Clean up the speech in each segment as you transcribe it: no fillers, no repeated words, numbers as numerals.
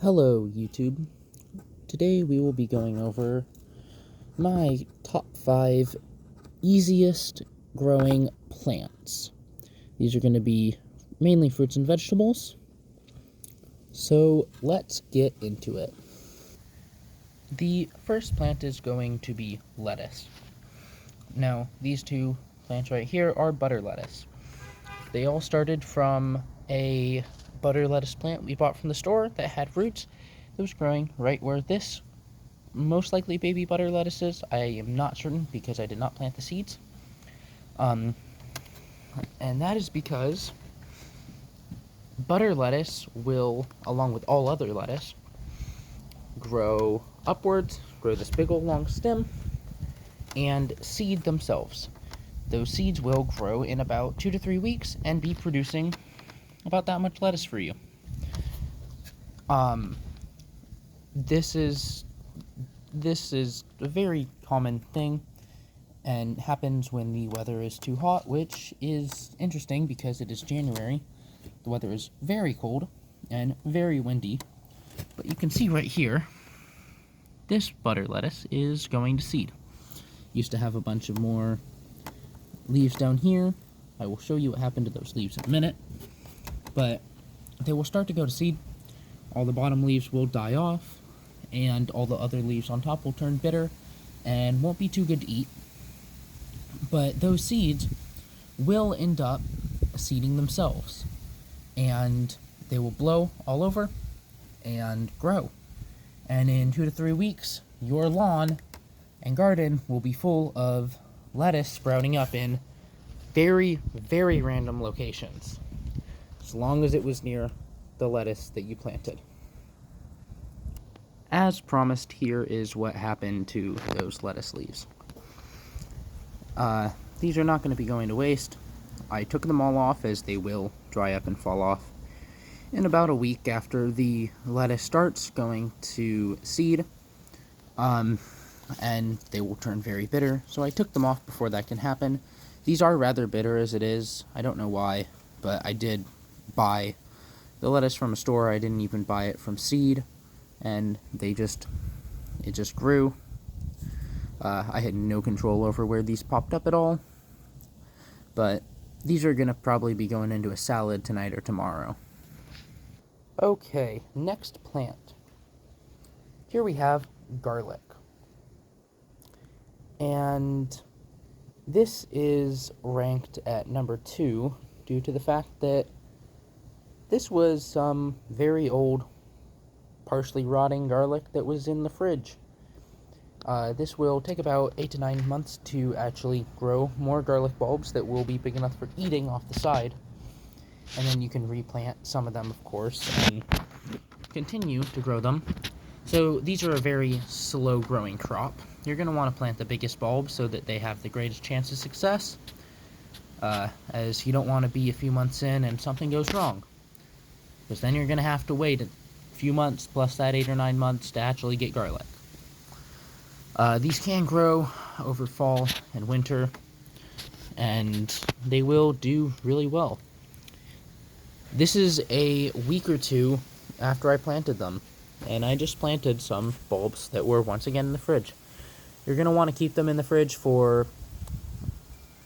Hello, YouTube. Today we will be going over my top 5 easiest growing plants. These are going to be mainly fruits and vegetables. So let's get into it. The first plant is going to be lettuce. Now, these two plants right here are butter lettuce. They all started from a butter lettuce plant we bought from the store that had roots. It was growing right where this most likely baby butter lettuces. I am not certain because I did not plant the seeds. And that is because butter lettuce will, along with all other lettuce, grow upwards, grow this big old long stem, and seed themselves. Those seeds will grow in about 2 to 3 weeks and be producing about that much lettuce for you. This is a very common thing and happens when the weather is too hot, which is interesting because it is January. The weather is very cold and very windy, but you can see right here, this butter lettuce is going to seed. Used to have a bunch of more leaves down here. I will show you what happened to those leaves in a minute, but they will start to go to seed. All the bottom leaves will die off, and all the other leaves on top will turn bitter and won't be too good to eat. But those seeds will end up seeding themselves, and they will blow all over and grow. And in 2 to 3 weeks, your lawn and garden will be full of lettuce sprouting up in very, very random locations, as long as it was near the lettuce that you planted. As promised, here is what happened to those lettuce leaves. These are not going to be going to waste. I took them all off, as they will dry up and fall off in about a week after the lettuce starts going to seed, and they will turn very bitter, so I took them off before that can happen. These are rather bitter as it is. I don't know why, but I did buy the lettuce from a store. I didn't even buy it from seed, and it just grew. I had no control over where these popped up at all, but these are going to probably be going into a salad tonight or tomorrow. Okay, next plant. Here we have garlic. And this is ranked at number 2 due to the fact that this was some very old, partially rotting garlic that was in the fridge. This will take about 8 to 9 months to actually grow more garlic bulbs that will be big enough for eating off the side. And then you can replant some of them, of course, and continue to grow them. So these are a very slow growing crop. You're going to want to plant the biggest bulbs so that they have the greatest chance of success, as you don't want to be a few months in and something goes wrong, because then you're going to have to wait a few months plus that 8 or 9 months to actually get garlic. These can grow over fall and winter, and they will do really well. This is a week or two after I planted them, and I just planted some bulbs that were once again in the fridge. You're going to want to keep them in the fridge for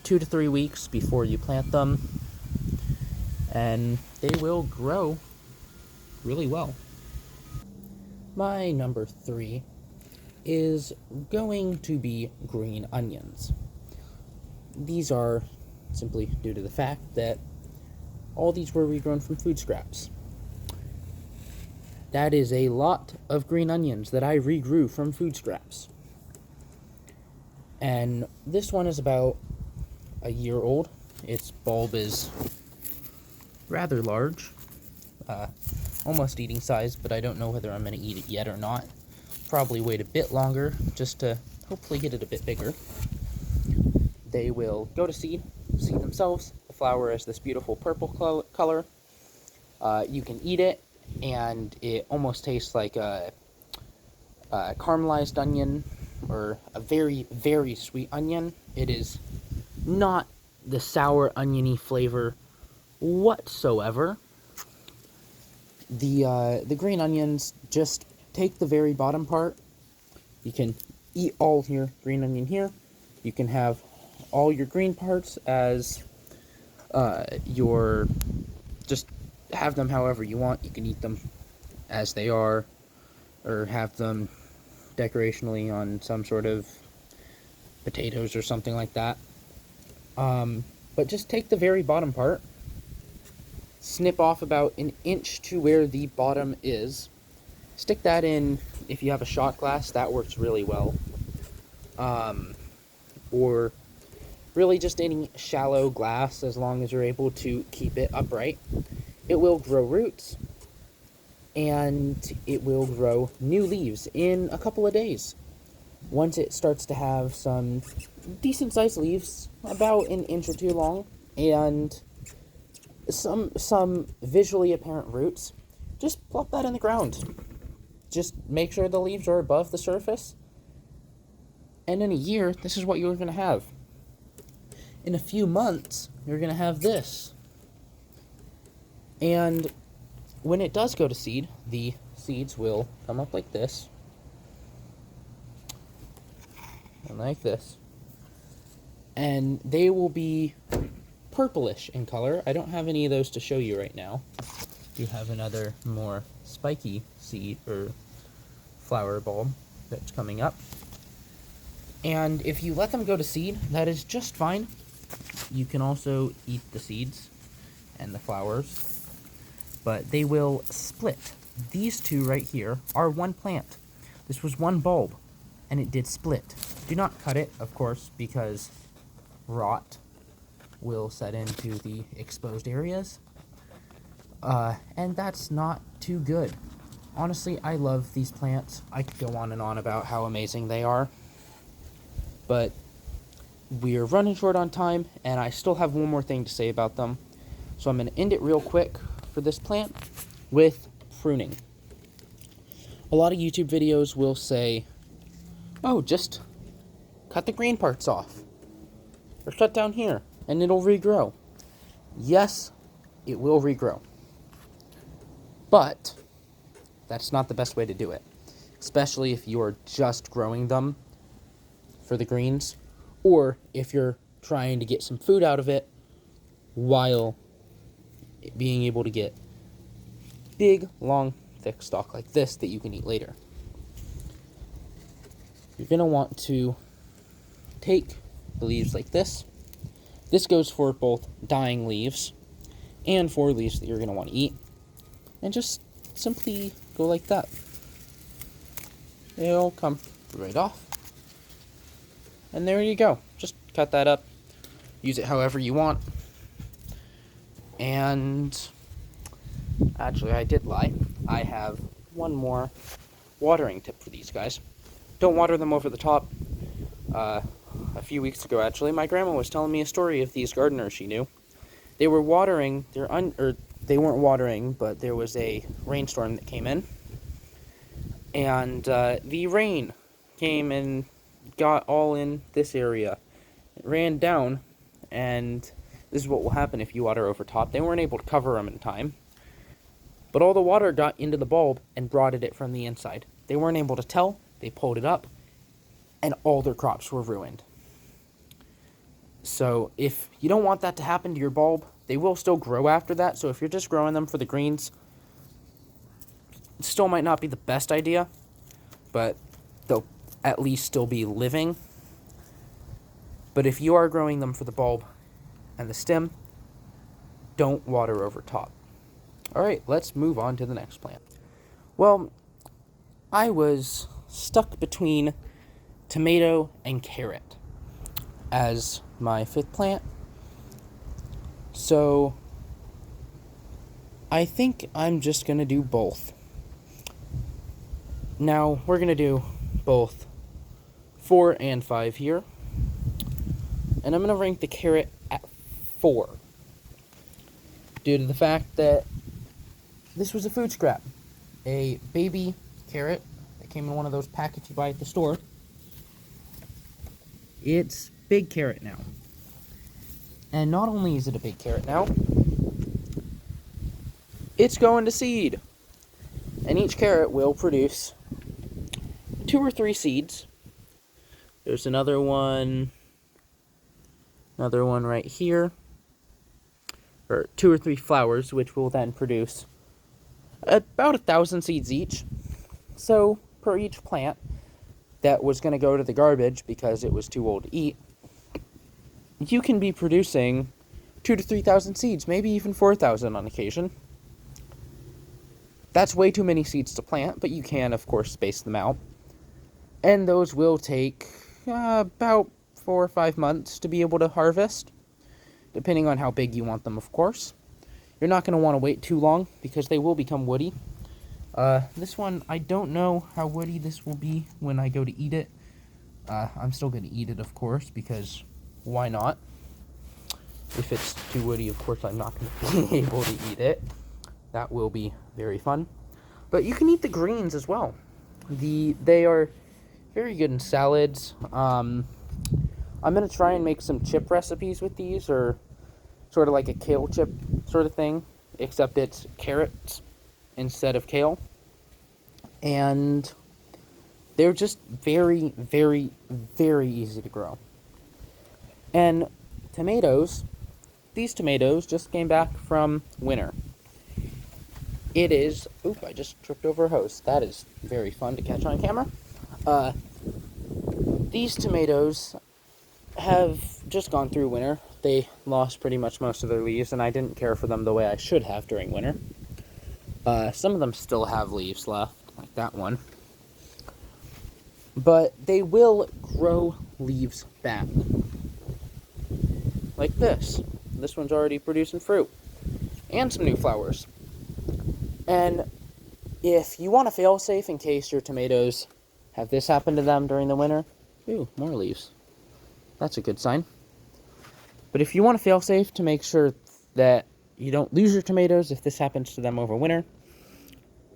2 to 3 weeks before you plant them, and they will grow really well. My number 3 is going to be green onions. These are simply due to the fact that all these were regrown from food scraps. That is a lot of green onions that I regrew from food scraps. And this one is about a year old. Its bulb is rather large, almost eating size, but I don't know whether I'm going to eat it yet or not. Probably wait a bit longer just to hopefully get it a bit bigger. They will go to seed themselves. The flower is this beautiful purple color. You can eat it, and it almost tastes like a caramelized onion, or a very, very sweet onion. It is not the sour oniony flavor whatsoever. The green onions, just take the very bottom part. You can eat all your green onion here. You can have all your green parts as your, just have them however you want. You can eat them as they are, or have them decorationally on some sort of potatoes or something like that. But just take the very bottom part, snip off about an inch to where the bottom is, stick that in. If you have a shot glass, that works really well. Or really just any shallow glass, as long as you're able to keep it upright. It will grow roots, and it will grow new leaves in a couple of days. Once it starts to have some decent sized leaves, about an inch or two long, and some visually apparent roots, just plop that in the ground. Just make sure the leaves are above the surface, and in a year, this is what you're going to have. In a few months, you're going to have this. And when it does go to seed, the seeds will come up like this, and like this, and they will be purplish in color. I don't have any of those to show you right now. You have another more spiky seed or flower bulb that's coming up. And if you let them go to seed, that is just fine. You can also eat the seeds and the flowers, but they will split. These two right here are one plant. This was one bulb, and it did split. Do not cut it, of course, because rot will set into the exposed areas. And that's not too good. Honestly, I love these plants. I could go on and on about how amazing they are. But we're running short on time, and I still have one more thing to say about them. So I'm going to end it real quick for this plant with pruning. A lot of YouTube videos will say, oh, just cut the green parts off, or cut down here, and it'll regrow. Yes, it will regrow. But that's not the best way to do it, especially if you're just growing them for the greens, or if you're trying to get some food out of it while being able to get big, long, thick stalk like this that you can eat later. You're going to want to take the leaves like this. This goes for both dying leaves and for leaves that you're going to want to eat. And just simply go like that. It'll come right off. And there you go. Just cut that up. Use it however you want. And actually, I did lie. I have one more watering tip for these guys. Don't water them over the top. A few weeks ago, actually, my grandma was telling me a story of these gardeners she knew. They were watering they weren't watering, but there was a rainstorm that came in, and the rain came and got all in this area. It ran down, and this is what will happen if you water over top. They weren't able to cover them in time, but all the water got into the bulb and rotted it from the inside. They weren't able to tell. They pulled it up, and all their crops were ruined. So if you don't want that to happen to your bulb, they will still grow after that. So if you're just growing them for the greens, it still might not be the best idea, but they'll at least still be living. But if you are growing them for the bulb and the stem, don't water over top. Alright, let's move on to the next plant. Well, I was stuck between tomato and carrot as my fifth plant. So I think I'm just going to do both. Now, we're going to do both 4 and 5 here. And I'm going to rank the carrot at 4. Due to the fact that this was a food scrap. A baby carrot that came in one of those packets you buy at the store. It's big carrot now. And not only is it a big carrot now, it's going to seed. And each carrot will produce 2 or 3 seeds. There's another one right here, or 2 or 3 flowers, which will then produce about 1,000 seeds each. So per each plant that was going to go to the garbage because it was too old to eat, you can be producing 2,000 to 3,000 seeds, maybe even 4,000 on occasion. That's way too many seeds to plant, but you can, of course, space them out. And those will take about 4 or 5 months to be able to harvest, depending on how big you want them, of course. You're not going to want to wait too long because they will become woody. This one, I don't know how woody this will be when I go to eat it. I'm still going to eat it, of course, because why not? If it's too woody, of course, I'm not going to be able to eat it. That will be very fun. But you can eat the greens as well. They are very good in salads. I'm going to try and make some chip recipes with these, or sort of like a kale chip sort of thing, except it's carrots instead of kale. And they're just very, very, very easy to grow. And tomatoes, these tomatoes just came back from winter. It is, oop, I just tripped over a hose. That is very fun to catch on camera. These tomatoes have just gone through winter. They lost pretty much most of their leaves, and I didn't care for them the way I should have during winter. Some of them still have leaves left, like that one. But they will grow leaves back. Like this. This one's already producing fruit. And some new flowers. And if you want to fail safe in case your tomatoes have this happen to them during the winter, ooh, more leaves. That's a good sign. But if you want to fail safe to make sure that you don't lose your tomatoes if this happens to them over winter,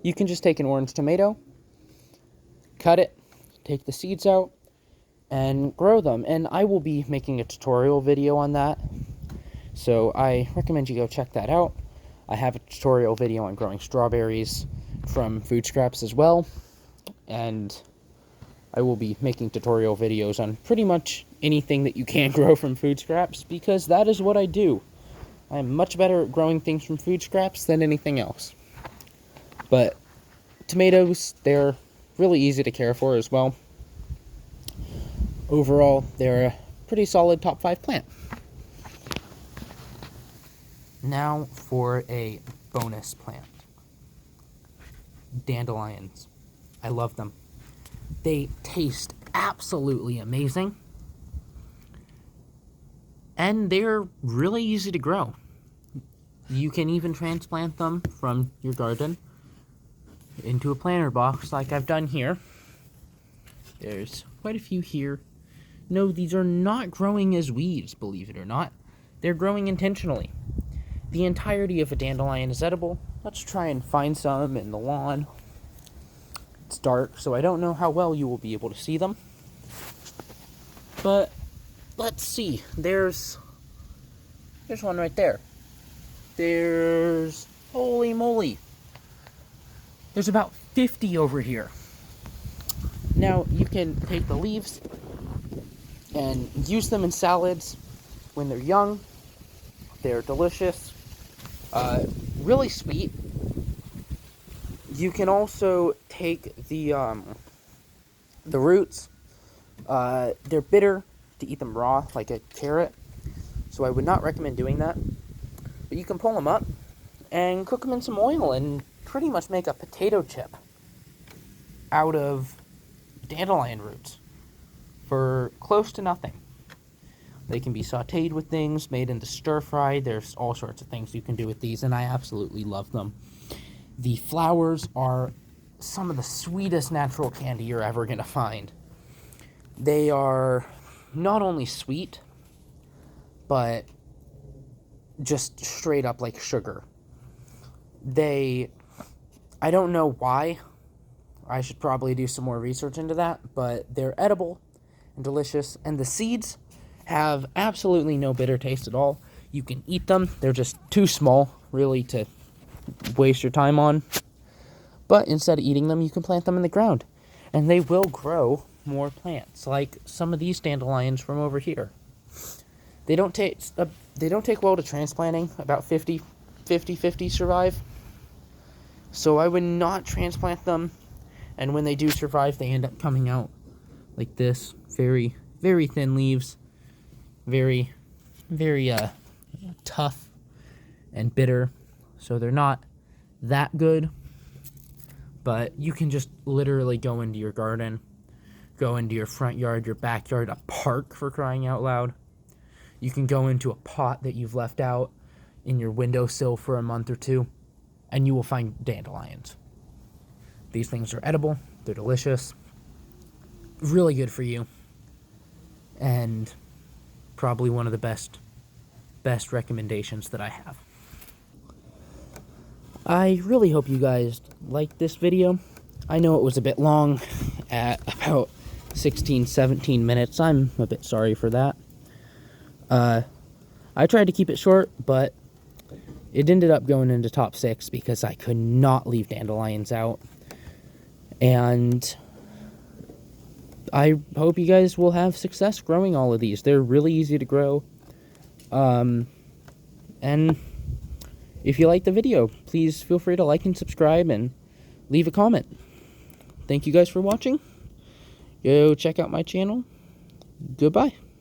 you can just take an orange tomato, cut it, take the seeds out, and grow them. And I will be making a tutorial video on that, so I recommend you go check that out. I have a tutorial video on growing strawberries from food scraps as well, and I will be making tutorial videos on pretty much anything that you can grow from food scraps, because that is what I do. I'm much better at growing things from food scraps than anything else. But tomatoes, they're really easy to care for as well. Overall, they're a pretty solid top 5 plant. Now for a bonus plant. Dandelions. I love them. They taste absolutely amazing. And they're really easy to grow. You can even transplant them from your garden into a planter box like I've done here. There's quite a few here. No, these are not growing as weeds, believe it or not. They're growing intentionally. The entirety of a dandelion is edible. Let's try and find some in the lawn. It's dark, so I don't know how well you will be able to see them. But let's see. There's one right there. Holy moly. There's about 50 over here. Now, you can take the leaves and use them in salads when they're young. They're delicious. Really sweet. You can also take the roots. They're bitter to eat them raw, like a carrot. So I would not recommend doing that. But you can pull them up and cook them in some oil and pretty much make a potato chip out of dandelion roots for close to nothing. They can be sauteed with things, made into stir-fried. There's all sorts of things you can do with these, and I absolutely love them. The flowers are some of the sweetest natural candy you're ever going to find. They are not only sweet, but just straight up like sugar. I don't know why. I should probably do some more research into that, but they're edible and delicious, and the seeds have absolutely no bitter taste at all. You can eat them. They're just too small, really, to waste your time on. But instead of eating them, you can plant them in the ground, and they will grow more plants, like some of these dandelions from over here. They don't take well to transplanting. About 50-50 survive. So I would not transplant them, and when they do survive, they end up coming out like this, very, very thin leaves, very, very tough and bitter. So they're not that good, but you can just literally go into your garden, go into your front yard, your backyard, a park, for crying out loud. You can go into a pot that you've left out in your windowsill for a month or two, and you will find dandelions. These things are edible, they're delicious, really good for you, and probably one of the best recommendations that I have. I really hope you guys liked this video. I know it was a bit long at about 16-17 minutes. I'm a bit sorry for that. I tried to keep it short, but it ended up going into top 6 because I could not leave dandelions out. And I hope you guys will have success growing all of these. They're really easy to grow. And if you like the video, please feel free to like and subscribe and leave a comment. Thank you guys for watching. Go check out my channel. Goodbye.